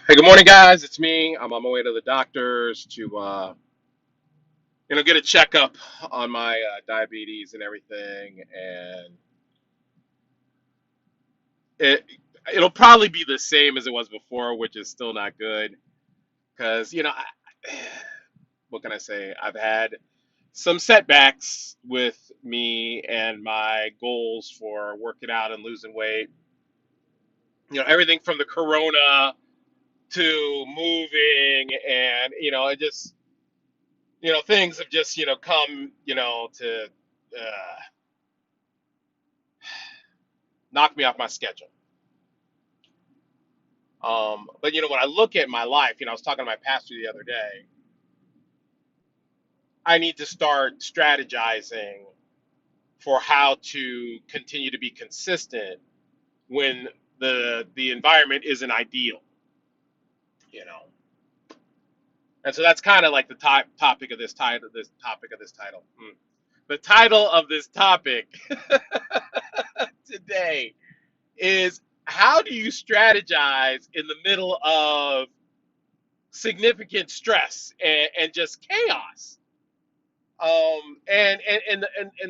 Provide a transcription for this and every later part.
Hey, good morning, guys. It's me. I'm on my way to the doctors to, get a checkup on my diabetes and everything, and it it'll probably be the same as it was before, which is still not good. Because what can I say? I've had some setbacks with me and my goals for working out and losing weight. Everything from the corona to moving, and it just things have just come to knock me off my schedule. But when I look at my life, I was talking to my pastor the other day. I need to start strategizing for how to continue to be consistent when the environment isn't ideal, you know. And so that's kind of like the topic of this title. This topic of this title. The title of this topic today is, how do you strategize in the middle of significant stress and just chaos? And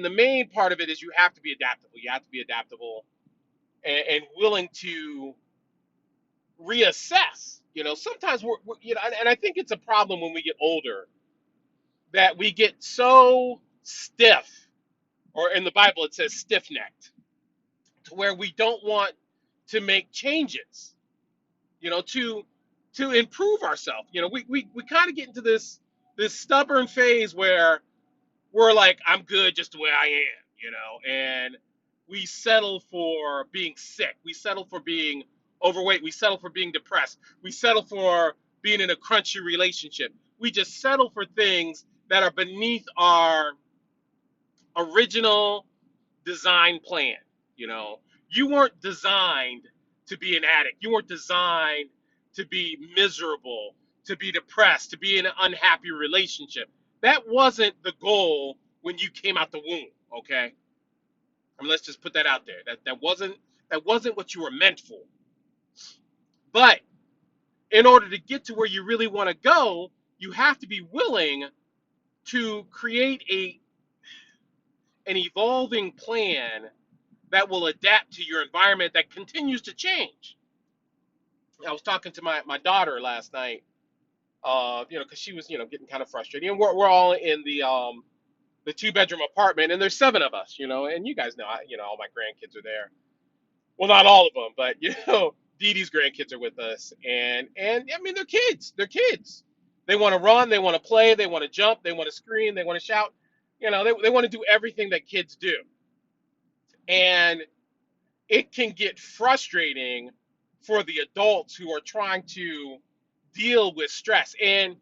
the main part of it is you have to be adaptable. You have to be adaptable and willing to reassess. Sometimes we're and I think it's a problem when we get older, that we get so stiff, or in the Bible it says stiff-necked, to where we don't want to make changes, to improve ourselves. We kind of get into this stubborn phase where we're like, I'm good just the way I am, and we settle for being sick. We settle for being overweight. We settle for being depressed. We settle for being in a crunchy relationship. We just settle for things that are beneath our original design plan. You know, you weren't designed to be an addict. You weren't designed to be miserable, to be depressed, to be in an unhappy relationship. That wasn't the goal when you came out the womb, okay? I mean, let's just put that out there. That wasn't what you were meant for. But in order to get to where you really want to go, you have to be willing to create an evolving plan that will adapt to your environment that continues to change. I was talking to my daughter last night, because she was, getting kind of frustrated. And we're all in the two-bedroom apartment, and there's seven of us, and you guys know, all my grandkids are there. Well, not all of them, but Dee Dee's grandkids are with us, and I mean, they're kids. They're kids. They want to run, they want to play, they want to jump, they want to scream, they want to shout. They want to do everything that kids do, and it can get frustrating for the adults who are trying to deal with stress. And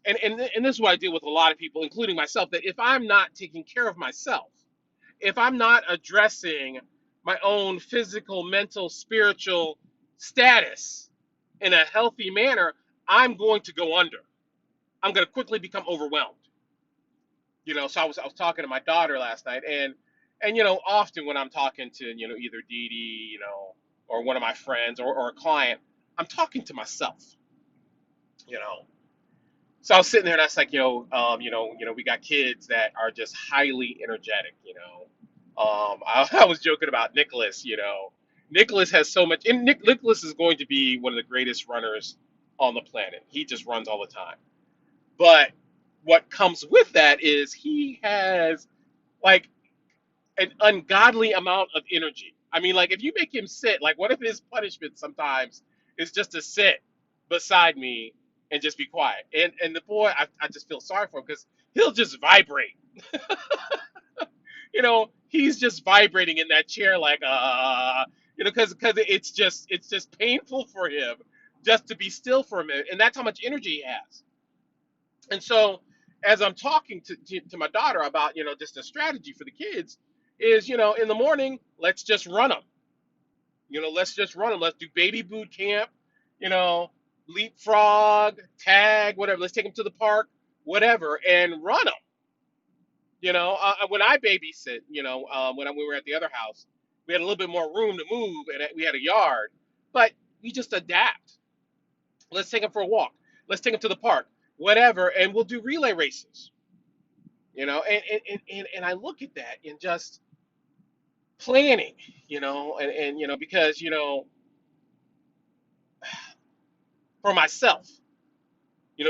this is what I deal with a lot of people, including myself, that if I'm not taking care of myself, if I'm not addressing my own physical, mental, spiritual status in a healthy manner, I'm going to go under. I'm going to quickly become overwhelmed. So I was talking to my daughter last night, and often when I'm talking to either Dee Dee, or one of my friends, or a client, I'm talking to myself. You know, so I was sitting there, and I was like, we got kids that are just highly energetic. I was joking about Nicholas. Nicholas has so much, and Nicholas is going to be one of the greatest runners on the planet. He just runs all the time. But what comes with that is he has, like, an ungodly amount of energy. I mean, like, if you make him sit, like, what if his punishment sometimes is just to sit beside me and just be quiet? And the boy, I just feel sorry for him, because he'll just vibrate. He's just vibrating in that chair, like, because it's just painful for him just to be still for a minute, and that's how much energy he has. And so, as I'm talking to my daughter about, just a strategy for the kids, is, in the morning, let's just run them. Let's just run them. Let's do baby boot camp, you know, leapfrog, tag, whatever. Let's take them to the park, whatever, and run them. When I babysit, when we were at the other house, we had a little bit more room to move, and we had a yard, but we just adapt. Let's take them for a walk. Let's take them to the park, whatever, and we'll do relay races. And I look at that and just planning, because for myself,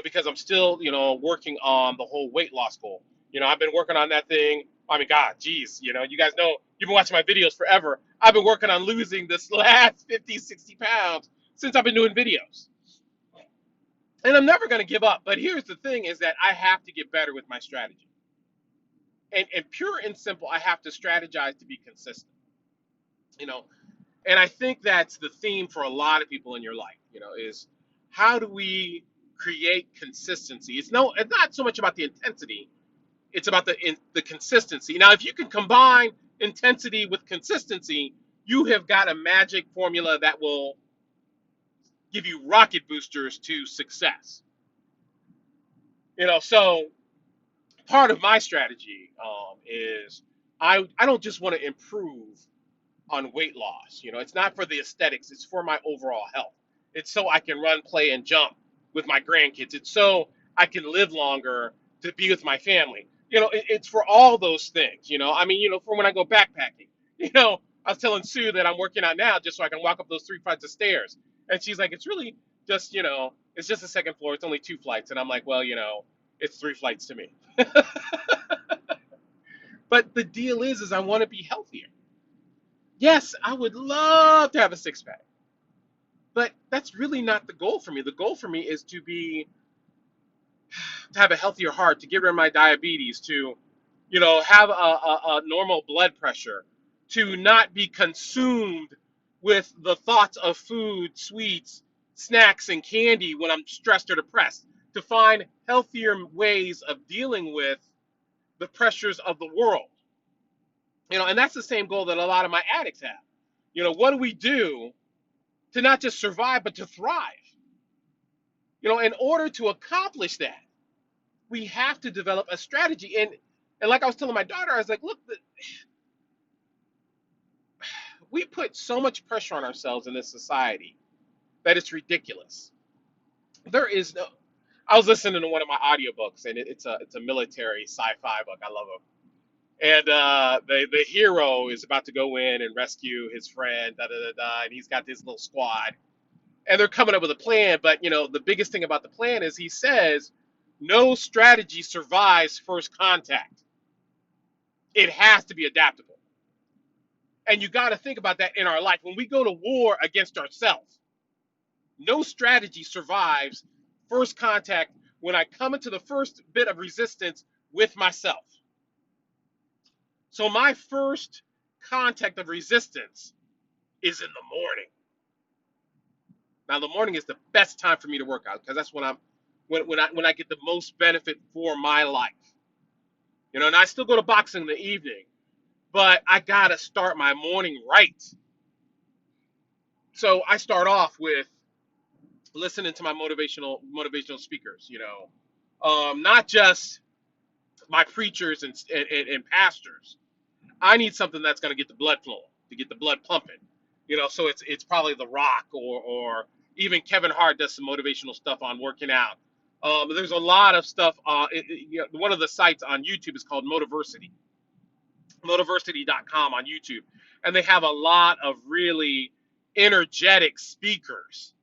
because I'm still, working on the whole weight loss goal. I've been working on that thing. I mean, God, geez, you guys know, you've been watching my videos forever. I've been working on losing this last 50, 60 pounds since I've been doing videos. And I'm never going to give up. But here's the thing is that I have to get better with my strategy. And pure and simple, I have to strategize to be consistent, you know. And I think that's the theme for a lot of people in your life, is how do we create consistency? It's not so much about the intensity, it's about the consistency. Now, if you can combine intensity with consistency, you have got a magic formula that will give you rocket boosters to success. So part of my strategy is I don't just want to improve on weight loss. It's not for the aesthetics, it's for my overall health. It's so I can run, play, and jump with my grandkids. It's so I can live longer to be with my family. It's for all those things. I mean, for when I go backpacking. I was telling Sue that I'm working out now just so I can walk up those 3 flights of stairs. And she's like, it's really just, it's just the second floor. It's only 2 flights. And I'm like, well, it's 3 flights to me. But the deal is I want to be healthier. Yes, I would love to have a six pack, but that's really not the goal for me. The goal for me is to have a healthier heart, to get rid of my diabetes, to, have a normal blood pressure, to not be consumed with the thoughts of food, sweets, snacks, and candy when I'm stressed or depressed, to find healthier ways of dealing with the pressures of the world. And that's the same goal that a lot of my addicts have. What do we do to not just survive, but to thrive? In order to accomplish that, we have to develop a strategy. And like I was telling my daughter, I was like, look, we put so much pressure on ourselves in this society that it's ridiculous. There is no. I was listening to one of my audiobooks, and it's a military sci-fi book. I love them. And the hero is about to go in and rescue his friend, da da da da, and he's got this little squad, and they're coming up with a plan. But the biggest thing about the plan is he says no strategy survives first contact. It has to be adaptable. And you got to think about that in our life. When we go to war against ourselves, no strategy survives first contact when I come into the first bit of resistance with myself. So my first contact of resistance is in the morning. Now the morning is the best time for me to work out because that's when I get the most benefit for my life. And I still go to boxing in the evening, but I gotta start my morning right. So I start off with listening to my motivational speakers. Not just my preachers and pastors. I need something that's gonna get the blood flowing, to get the blood pumping. So it's probably The Rock or even Kevin Hart does some motivational stuff on working out. There's a lot of stuff. One of the sites on YouTube is called Motiversity.com on YouTube, and they have a lot of really energetic speakers.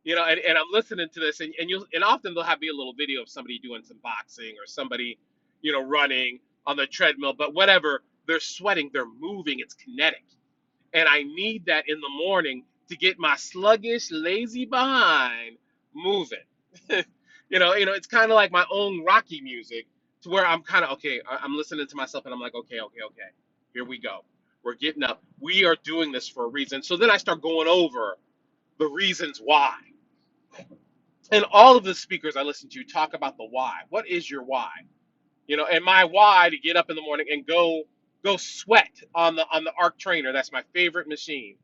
And I'm listening to this, and often they'll have me a little video of somebody doing some boxing or somebody, running on the treadmill, but whatever, they're sweating, they're moving, it's kinetic. And I need that in the morning to get my sluggish, lazy behind moving. It's kind of like my own Rocky music, to where I'm kind of okay. I'm listening to myself, and I'm like, okay, okay, okay, here we go. We're getting up. We are doing this for a reason. So then I start going over the reasons why. And all of the speakers I listen to talk about the why. What is your why? And my why to get up in the morning and go sweat on the arc trainer, that's my favorite machine,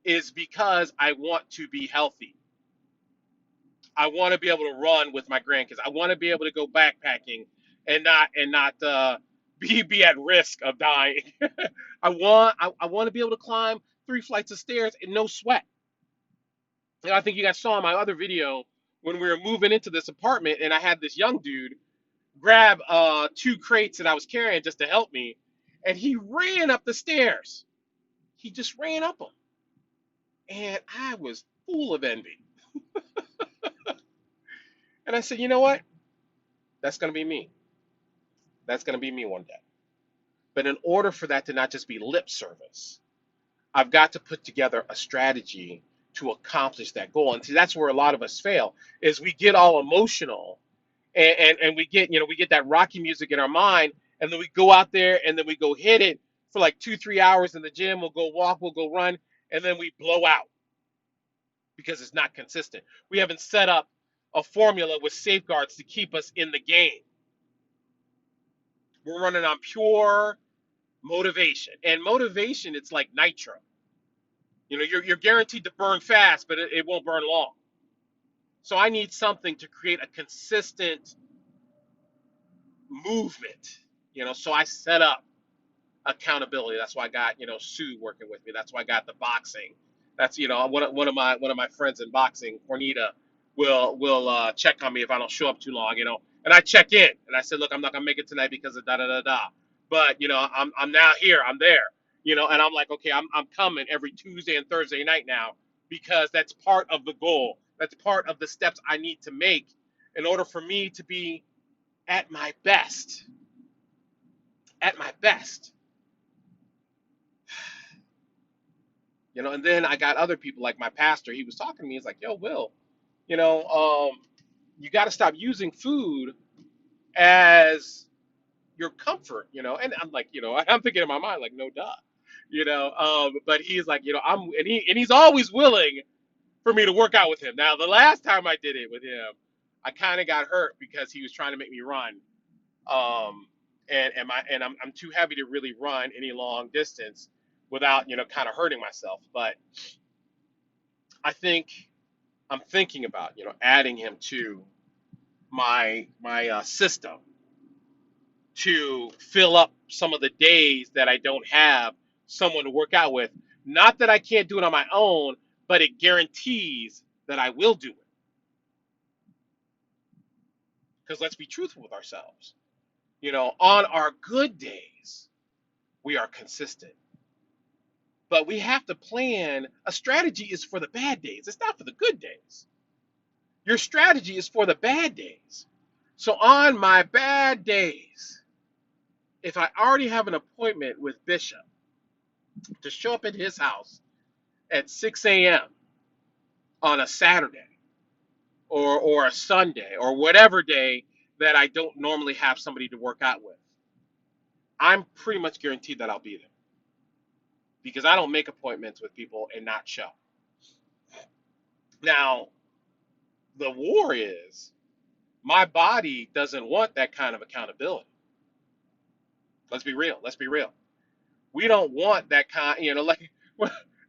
is because I want to be healthy. I want to be able to run with my grandkids. I want to be able to go backpacking and not be at risk of dying. I want to be able to climb 3 flights of stairs and no sweat. And I think you guys saw in my other video when we were moving into this apartment, and I had this young dude grab two crates that I was carrying just to help me, and he ran up the stairs. He just ran up them, and I was full of envy. And I said, you know what? That's gonna be me. That's gonna be me one day. But in order for that to not just be lip service, I've got to put together a strategy to accomplish that goal. And see, that's where a lot of us fail, is we get all emotional and we get, we get that rocky music in our mind, and then we go out there and then we go hit it for like 2 3 hours in the gym. We'll go walk, we'll go run, and then we blow out because it's not consistent. We haven't set up a formula with safeguards to keep us in the game. We're running on pure motivation, and motivation, it's like nitro. You're guaranteed to burn fast, but it won't burn long. So I need something to create a consistent movement. So I set up accountability. That's why I got, Sue working with me. That's why I got the boxing. That's, one of my friends in boxing, Cornita, will check on me if I don't show up too long. And I check in and I said, look, I'm not gonna make it tonight because of da da da da. But I'm now here. I'm there. And I'm like, okay, I'm coming every Tuesday and Thursday night now, because that's part of the goal. That's part of the steps I need to make in order for me to be at my best. At my best. And then I got other people like my pastor. He was talking to me. He's like, yo, Will, you know, um, you got to stop using food as your comfort, And I'm like, I'm thinking in my mind, like, no, duh, but he's like, he's always willing for me to work out with him. Now, the last time I did it with him, I kind of got hurt because he was trying to make me run. I'm too heavy to really run any long distance without, kind of hurting myself. But I think I'm thinking about, adding him to my system to fill up some of the days that I don't have someone to work out with. Not that I can't do it on my own, but it guarantees that I will do it. Because let's be truthful with ourselves. On our good days, we are consistent. But we have to plan. A strategy is for the bad days. It's not for the good days. Your strategy is for the bad days. So on my bad days, if I already have an appointment with Bishop to show up at his house at 6 a.m. on a Saturday or a Sunday or whatever day that I don't normally have somebody to work out with, I'm pretty much guaranteed that I'll be there, because I don't make appointments with people and not show. Now, the war is my body doesn't want that kind of accountability. Let's be real. Let's be real. We don't want that kind, like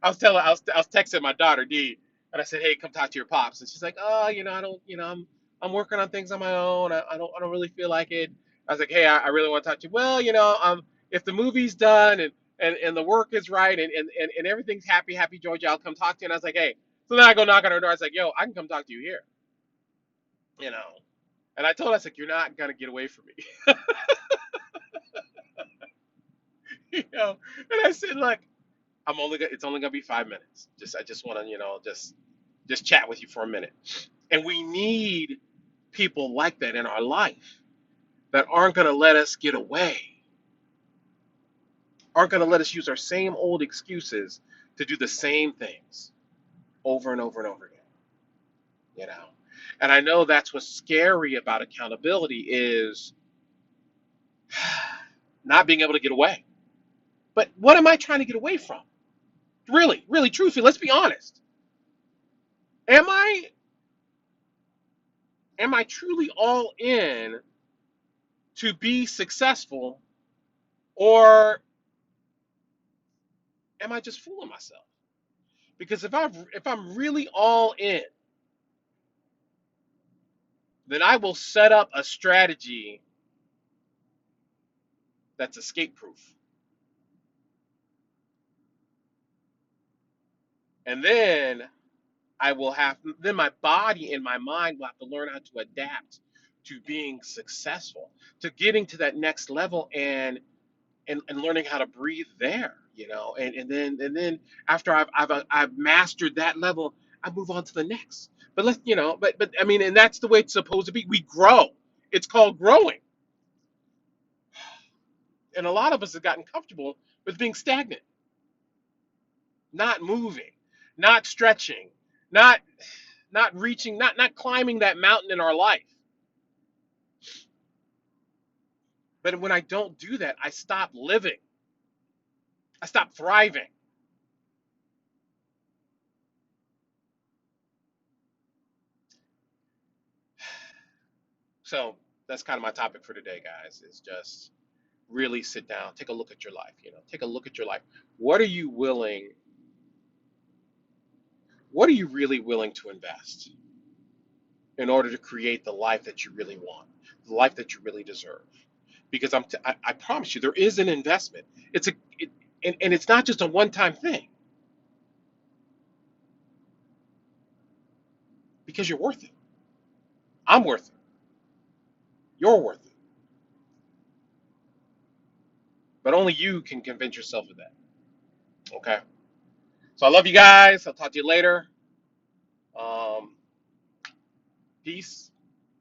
I was texting my daughter D, and I said, "Hey, come talk to your pops." And she's like, "Oh, I don't, I'm working on things on my own. I don't really feel like it." I was like, "Hey, I really want to talk to you." Well, if the movie's done and the work is right and everything's happy, Georgia, I'll come talk to you. And I was like, "Hey," so then I go knock on her door. I was like, "Yo, I can come talk to you here," you know. And I told her, I was like, "You're not gonna get away from me," And I said, "Look, it's only gonna be 5 minutes. I just want to, just chat with you for a minute." And we need people like that in our life that aren't gonna let us get away, aren't gonna let us use our same old excuses to do the same things over and over and over again. You know, and I know that's what's scary about accountability is not being able to get away. But what am I trying to get away from? Really, really, truthfully, let's be honest. Am I am I truly all in to be successful, or am I just fooling myself? Because if I'm really all in, then I will set up a strategy that's escape proof. And then I will have, then my body and my mind will have to learn how to adapt to being successful, to getting to that next level, and learning how to breathe there, and then after I've mastered that level, I move on to the next. But but I mean, and that's the way it's supposed to be. We grow. It's called growing. And a lot of us have gotten comfortable with being stagnant, not moving, not stretching, not not reaching, not climbing that mountain in our life. But when I don't do that, I stop living. I stop thriving. So that's kind of my topic for today, guys. Is just really sit down, take a look at your life. Take a look at your life. What are you willing? What are you really willing to invest in order to create the life that you really want, the life that you really deserve? Because I promise you, there is an investment. It's a it, and it's not just a one-time thing, because you're worth it. I'm worth it. You're worth it. But only you can convince yourself of that. Okay. So I love you guys. I'll talk to you later. Um, Peace,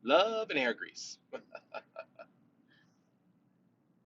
love, and hair grease.